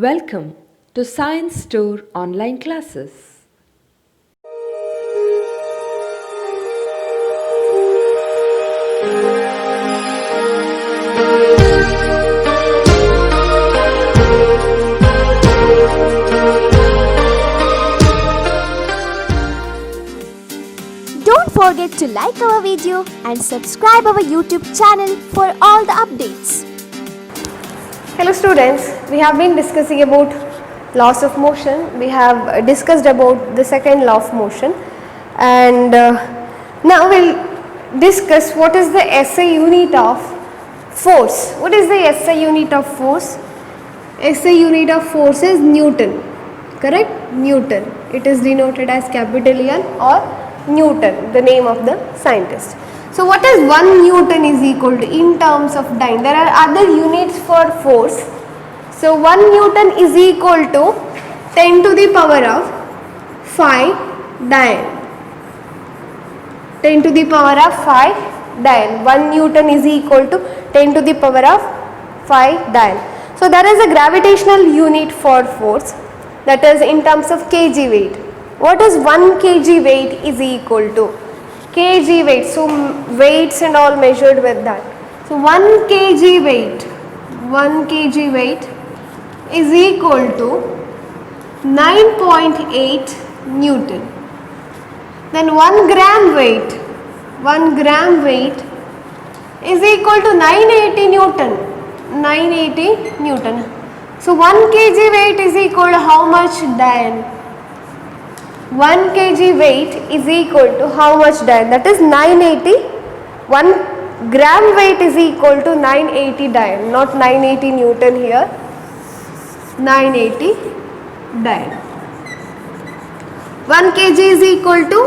Welcome to Science Store online classes. Don't forget to like our video and subscribe our YouTube channel for all the updates. Hello students, we have been discussing about laws of motion. We have discussed about the second law of motion, and now we'll discuss what is the SI unit of force. What is the SI unit of force? SI unit of force is Newton, correct? Newton. It is denoted as capital N or Newton, the name of the scientist. So what is 1 Newton is equal to in terms of dyne? There are other units for force. So 1 Newton is equal to 10 to the power of 5 dyne. 10 to the power of 5 dyne. 1 Newton is equal to 10 to the power of 5 dyne. So there is a gravitational unit for force, that is in terms of kg weight. What is 1 kg weight is equal to? Kg weight, so weights and all measured with that. So 1 kg weight is equal to 9.8 Newton. Then 1 gram weight is equal to 980 Newton. 980 Newton. So 1 kg weight is equal to how much dyne? 1 kg weight is equal to how much dyne? That is 980. 1 gram weight is equal to 980 dyne, not 980 Newton here. 980 dyne. 1 kg is equal to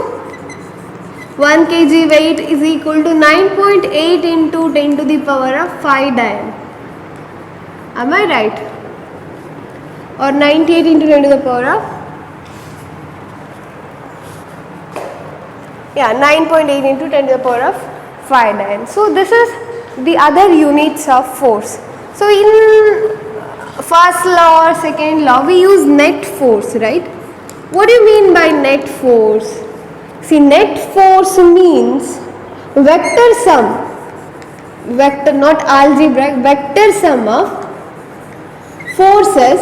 1 kg weight is equal to 9.8 into 10 to the power of 5 dyne. Am I right? Or 98 into 10 to the power of 9.8 into 10 to the power of 5 dyne. So this is the other units of force. So in first law or second law we use net force, right? What do you mean by net force? See, net force means vector sum, vector, not algebraic, vector sum of forces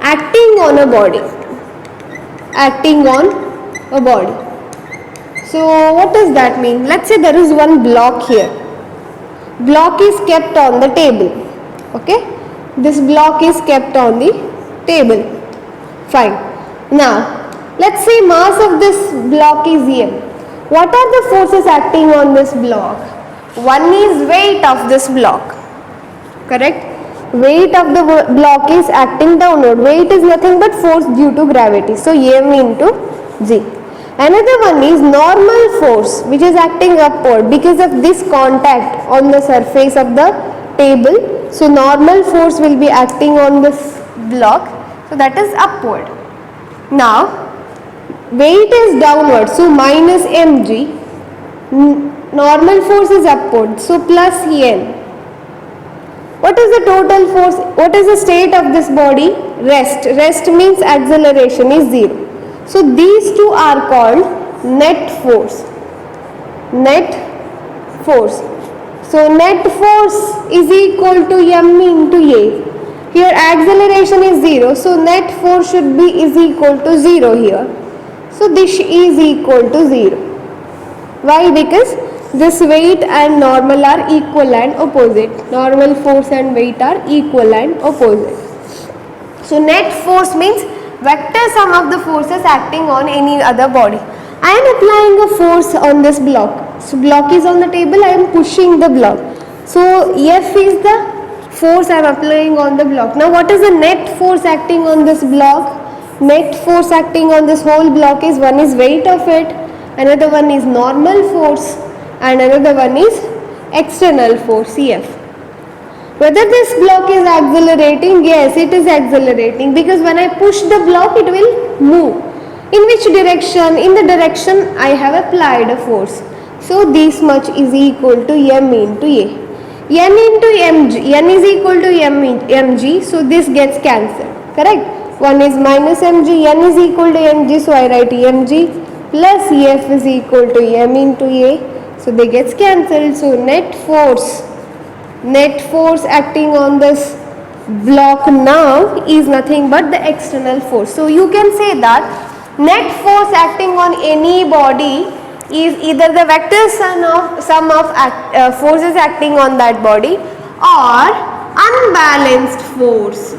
acting on a body. So what does that mean? Let's say there is one block here. Block is kept on the table. Okay? This block is kept on the table. Fine. Now, let's say mass of this block is m. What are the forces acting on this block? One is weight of this block. Correct? Weight of the block is acting downward. Weight is nothing but force due to gravity. So m into g. Another one is normal force, which is acting upward because of this contact on the surface of the table. So normal force will be acting on this block. So that is upward. Now weight is downward. So minus mg. Normal force is upward. So plus n. What is the total force? What is the state of this body? Rest. Rest means acceleration is 0. So these two are called net force. Net force. So net force is equal to m into a. Here acceleration is 0. So net force should be is equal to 0 here. So this is equal to 0. Why? Because this weight and normal are equal and opposite. Normal force and weight are equal and opposite. So net force means vector sum of the forces acting on any other body. I am applying a force on this block. So block is on the table, I am pushing the block. So F is the force I am applying on the block. Now what is the net force acting on this block? Net force acting on this whole block is, one is weight of it, another one is normal force, and another one is external force, CF. Whether this block is accelerating? Yes, it is accelerating, because when I push the block it will move. In which direction? In the direction I have applied a force. So this much is equal to m into a. N into mg, n is equal to mg, so this gets cancelled, correct? 1 is minus mg, n is equal to mg, so I write mg plus F is equal to m into A, so they gets cancelled. So net force acting on this block now is nothing but the external force. So you can say that net force acting on any body is either the vector sum of forces acting on that body or unbalanced force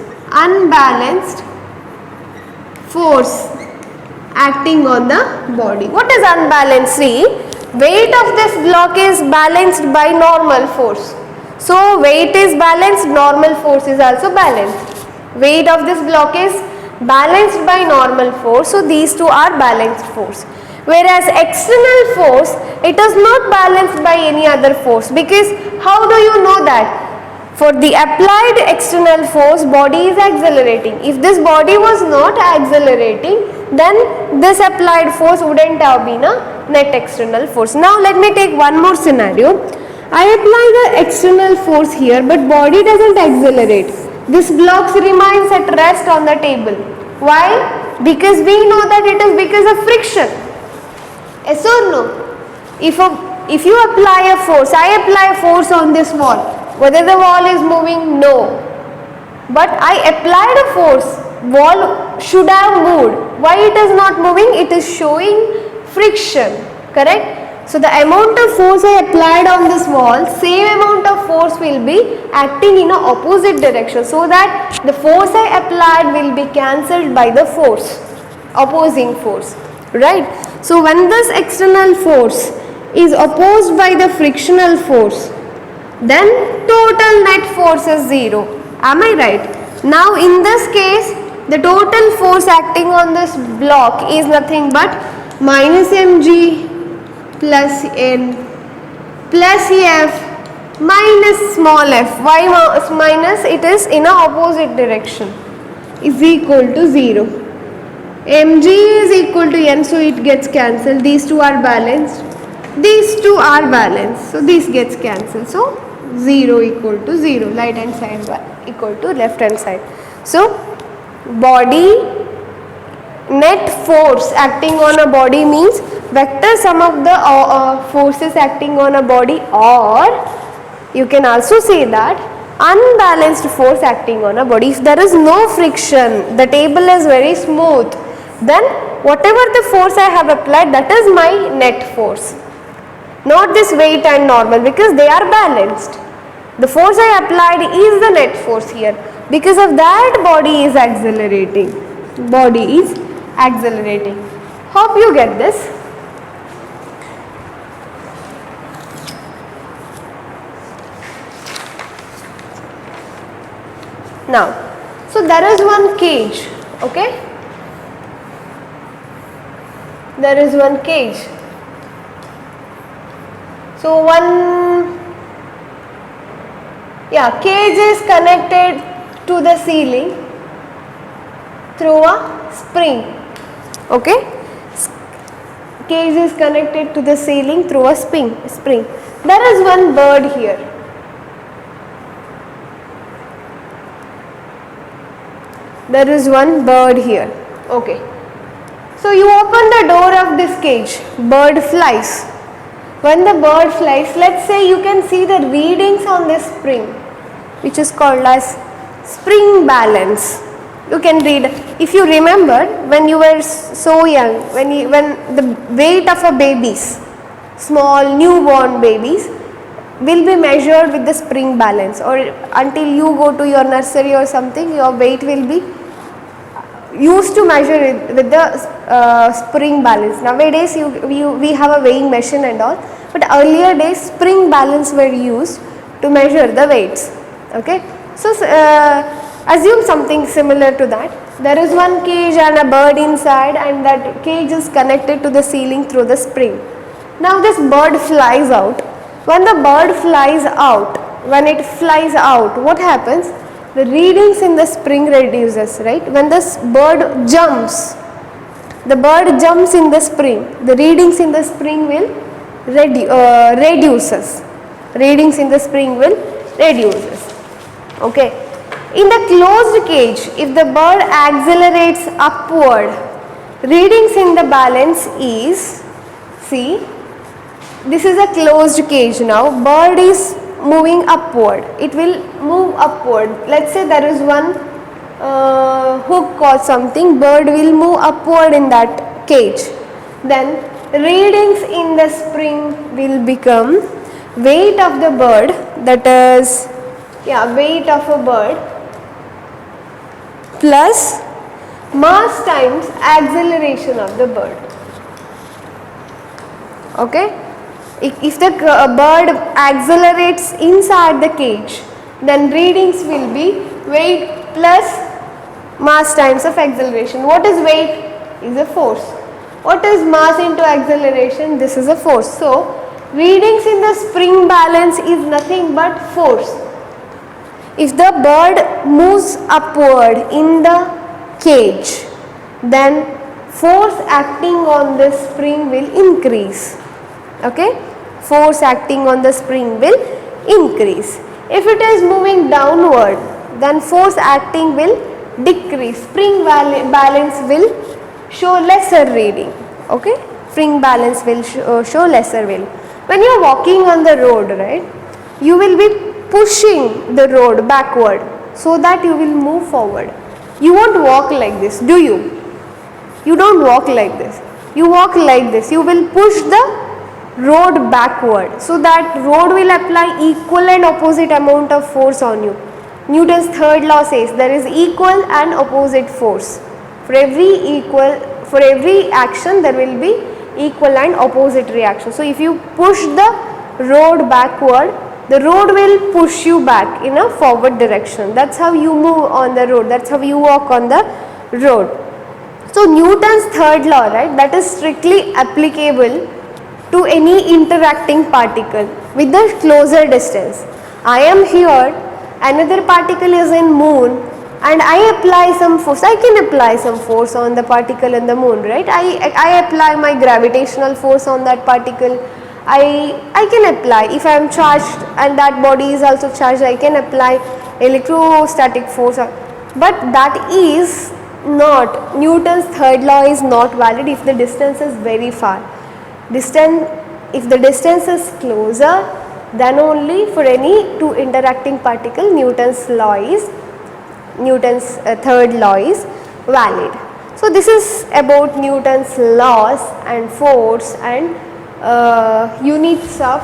acting on the body. What is unbalanced? See, weight of this block is balanced by normal force. So weight is balanced, normal force is also balanced. Weight of this block is balanced by normal force, so these two are balanced force. Whereas external force, it is not balanced by any other force, because how do you know that? For the applied external force, body is accelerating. If this body was not accelerating, then this applied force wouldn't have been a net external force. Now let me take one more scenario. I apply the external force here, but body doesn't accelerate. This block remains at rest on the table. Why? Because we know that it is because of friction. Yes or no? If you apply a force, I apply a force on this wall. Whether the wall is moving? No. But I applied a force. Wall should have moved. Why it is not moving? It is showing friction. Correct? So the amount of force I applied on this wall, same amount of force will be acting in a opposite direction, so that the force I applied will be cancelled by the force, opposing force, right? So when this external force is opposed by the frictional force, then total net force is 0. Am I right? Now in this case, the total force acting on this block is nothing but minus mg plus n plus F minus small f. Why minus? It is in a opposite direction, is equal to 0. Mg is equal to n, so it gets cancelled. These two are balanced. These two are balanced, so this gets cancelled. So 0 equal to 0. Right hand side equal to left hand side. So body net force acting on a body means vector sum of the forces acting on a body, or you can also say that unbalanced force acting on a body. If there is no friction, the table is very smooth, then whatever the force I have applied, that is my net force, not this weight and normal, because they are balanced. The force I applied is the net force here. Because of that, body is accelerating. Hope you get this. Now, so there is one cage, okay? There is one cage. So cage is connected to the ceiling through a spring, okay? Cage is connected to the ceiling through a spring. There is one bird here. There is one bird here, okay. So you open the door of this cage, bird flies. When the bird flies, let's say you can see the readings on this spring, which is called as spring balance. You can read, if you remember when you were so young, when the weight of a babies, small newborn babies, will be measured with the spring balance, or until you go to your nursery or something, your weight will be used to measure it with the spring balance. Nowadays we have a weighing machine and all, but earlier days spring balance were used to measure the weights, okay. So assume something similar to that. There is one cage and a bird inside, and that cage is connected to the ceiling through the spring. Now this bird flies out. When the bird flies out, what happens? The readings in the spring reduces, right? When this bird jumps, in the spring, the readings in the spring will reduces. Readings in the spring will reduces. Okay. In the closed cage, if the bird accelerates upward, readings in the balance is, see, this is a closed cage now, bird is moving upward, it will move upward. Let's say there is one hook or something, bird will move upward in that cage. Then readings in the spring will become weight of the bird, that is, weight of a bird plus mass times acceleration of the bird. Okay. If the bird accelerates inside the cage, then readings will be weight plus mass times of acceleration. What is weight? Is a force. What is mass into acceleration? This is a force. So, readings in the spring balance is nothing but force. If the bird moves upward in the cage, then force acting on the spring will increase. Okay, force acting on the spring will increase. If it is moving downward, then force acting will decrease. Spring balance will show lesser reading. Okay, spring balance will show lesser reading. When you are walking on the road, right, you will be pushing the road backward so that you will move forward. You won't walk like this, do you? You don't walk like this. You walk like this. You will push the road backward, so that road will apply equal and opposite amount of force on you. Newton's third law says there is equal and opposite force. For every action there will be equal and opposite reaction. So if you push the road backward, the road will push you back in a forward direction. That's how you move on the road. That's how you walk on the road. So Newton's third law, right, that is strictly applicable to any interacting particle with the closer distance. I am here, another particle is in moon, and I apply some force. I can apply some force on the particle in the moon, right? I apply my gravitational force on that particle. I can apply, if I am charged and that body is also charged, I can apply electrostatic force. But that is not, Newton's third law is not valid if the distance is very far. If the distance is closer, then only for any two interacting particle Newton's third law is valid. So this is about Newton's laws and force and units of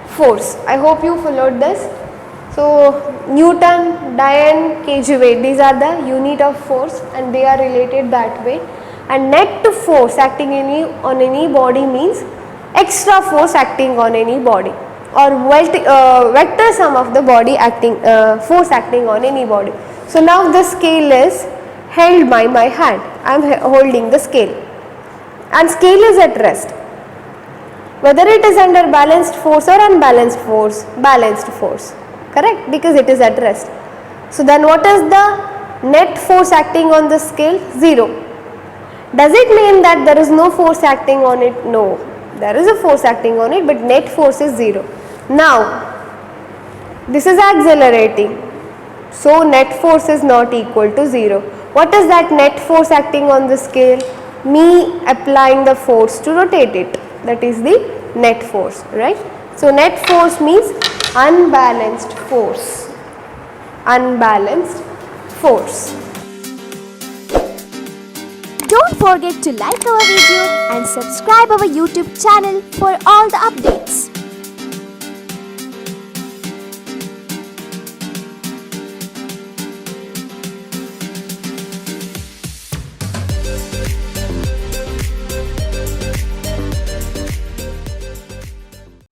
force. I hope you followed this. So Newton, Diane, kg weight, these are the unit of force and they are related that way. And net force acting on any body means extra force acting on any body, or vector sum of the body acting force acting on any body. So now the scale is held by my hand. I am holding the scale and scale is at rest. Whether it is under balanced force or unbalanced force, balanced force, correct, because it is at rest. So then what is the net force acting on the scale? 0. Does it mean that there is no force acting on it? No, there is a force acting on it, but net force is 0. Now this is accelerating, so net force is not equal to 0. What is that net force acting on the scale? Me applying the force to rotate it, that is the net force, right? So net force means unbalanced force, unbalanced force. Don't forget to like our video and subscribe our YouTube channel for all the updates.